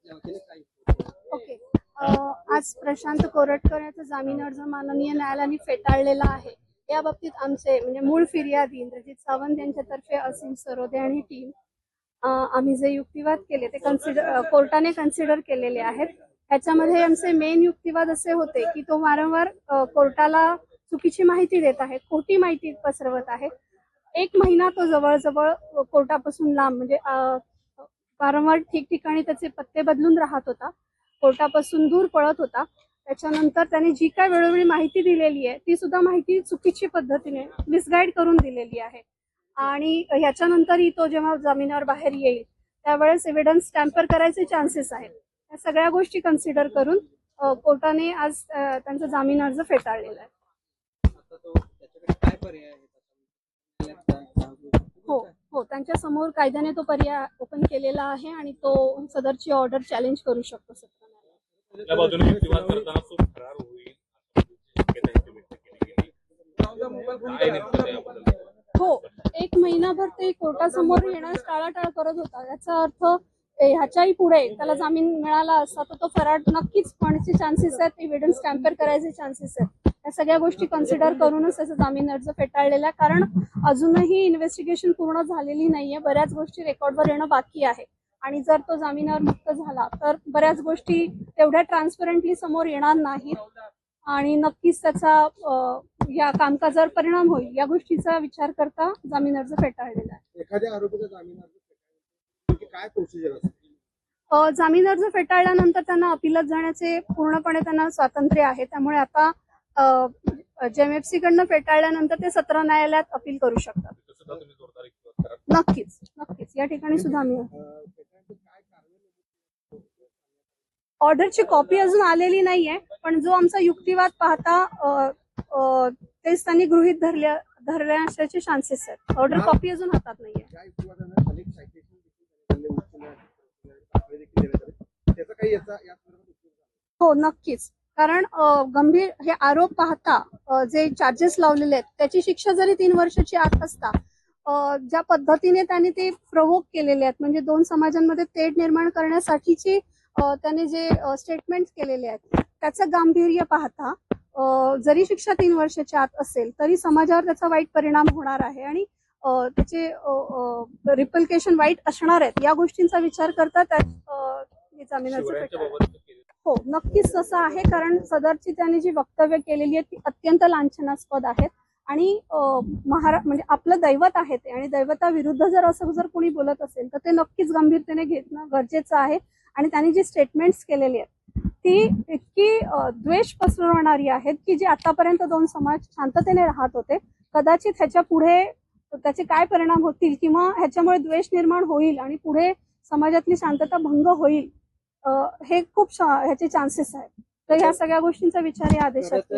आपल्या वतीने काही ओके. आज प्रशांत कोरटकर याचा जामीन अर्ज माननीय न्यायालयाने फेटाळलेला आहे. या बाबतीत आमचे म्हणजे मूळ फिर्यादी इंद्रजित सावंत यांच्यातर्फे असीम सरोदे आणि टीम आम्ही जे युक्तिवाद केले ते कोर्टाने कन्सिडर केलेले आहेत. ह्याच्यामध्ये आमचे मेन युक्तिवाद असे होते की तो वारंवार कोर्टाला चुकीची माहिती देत आहे, खोटी माहिती पसरवत आहे. 1 महिना तो जवळजवळ कोर्टापासून लांब म्हणजे वारंवार ठिकठिकाणी त्याचे पत्ते बदलून राहत होता, कोर्टापासून दूर पळत होता. त्याच्यानंतर त्याने जी काय वेळोवेळी माहिती दिलेली आहे ती सुद्धा माहिती चुकीची पद्धतीने मिसगाईड करून दिलेली आहे. आणि ह्याच्यानंतरही तो जेव्हा जामिनावर बाहेर येईल त्यावेळेस एव्हिडन्स टॅम्पर करायचे चान्सेस आहेत. या सगळ्या गोष्टी कन्सिडर करून कोर्टाने आज त्यांचा जामीन अर्ज फेटाळलेला आहे. आता तो त्याच्याकडे काय पर्याय आहे? हो हो, त्यांच्या समोर कायद्याने तो पर्याय ओपन केलेला आहे आणि तो सदरची ऑर्डर चॅलेंज करू शकतो. त्या बाजूने युक्तिवाद करताना तो फरार होईल हो, 1 महिनाभर ते कोर्टासमोर येण्यास टाळाटाळ करत होता. याचा अर्थ ह्याच्याही पुढे त्याला जामीन मिळाला असता तर तो फरार नक्कीच होण्याचे चान्सेस आहेत, एव्हिडन्स टॅम्पर करायचे चान्सेस आहेत. या सगळ्या गोष्टी कन्सिडर करूनच त्याचा जामीन अर्ज फेटाळलेला, कारण अजूनही इन्व्हेस्टिगेशन पूर्ण झालेली नाहीये. बऱ्याच गोष्टी रेकॉर्डवर येणं बाकी आहे आणि जर तो जामिनावर मुक्त झाला तर बऱ्याच गोष्टी तेवढ्या ट्रान्सपरंटली समोर येणार नाहीत आणि नक्कीच त्याचा या कामकाजावर परिणाम होईल. या गोष्टीचा विचार करता जामीन अर्ज फेटाळलेला आहे. एखाद्या आरोपीचा जामीन अर्ज काय प्रोसिजर असते? जामीन अर्ज फेटाळल्यानंतर त्यांना अपिलात जाण्याचे पूर्णपणे त्यांना स्वातंत्र्य आहे. त्यामुळे आता JMFC कडनं फेटाळल्यानंतर ते 17 न्यायालयात अपील करू शकतात. नक्कीच नक्कीच या ठिकाणी सुद्धा आम्ही ऑर्डरची कॉपी अजून आलेली नाहीये, पण जो आमचा युक्तिवाद पाहता तेच त्यांनी गृहीत धरल्याचे चान्सेस आहेत. ऑर्डर कॉपी अजून हातात नाहीये. हो नक्कीच, कारण गंभीर हे आरोप पाहता जे चार्जेस लावलेले आहेत त्याची शिक्षा जरी 3 वर्षाची आत असता, ज्या पद्धतीने त्यांनी ते प्रवोक केलेले आहेत म्हणजे 2 समाजांमध्ये तेढ निर्माण करण्यासाठीची त्याने जे स्टेटमेंट्स केलेले आहेत त्याचं गांभीर्य पाहता जरी शिक्षा 3 वर्षाच्या आत असेल तरी समाजावर त्याचा वाईट परिणाम होणार आहे आणि त्याचे रिपल्केशन वाईट असणार आहेत. या गोष्टींचा विचार करता जामीन अर्ज हो नक्कीच तसं आहे, कारण सदरची त्यांनी जी वक्तव्य केलेली आहेत ती अत्यंत लांछनास्पद आहेत आणि म्हणजे आपलं दैवत आहे ते आणि दैवताविरुद्ध जर कोणी बोलत असेल तर ते नक्कीच गंभीरतेने घेणं गरजेचं आहे. आणि त्यांनी जी स्टेटमेंट्स केलेली आहेत ती इतकी द्वेष पसरवणारी आहेत की जे आतापर्यंत 2 समाज शांततेने राहत होते, कदाचित ह्याच्या पुढे त्याचे काय परिणाम होतील किंवा ह्याच्यामुळे द्वेष निर्माण होईल आणि पुढे समाजातली शांतता भंग होईल हे खूप ह्याचे चान्सेस आहेत. तर ह्या सगळ्या गोष्टींचा विचार या आदेशात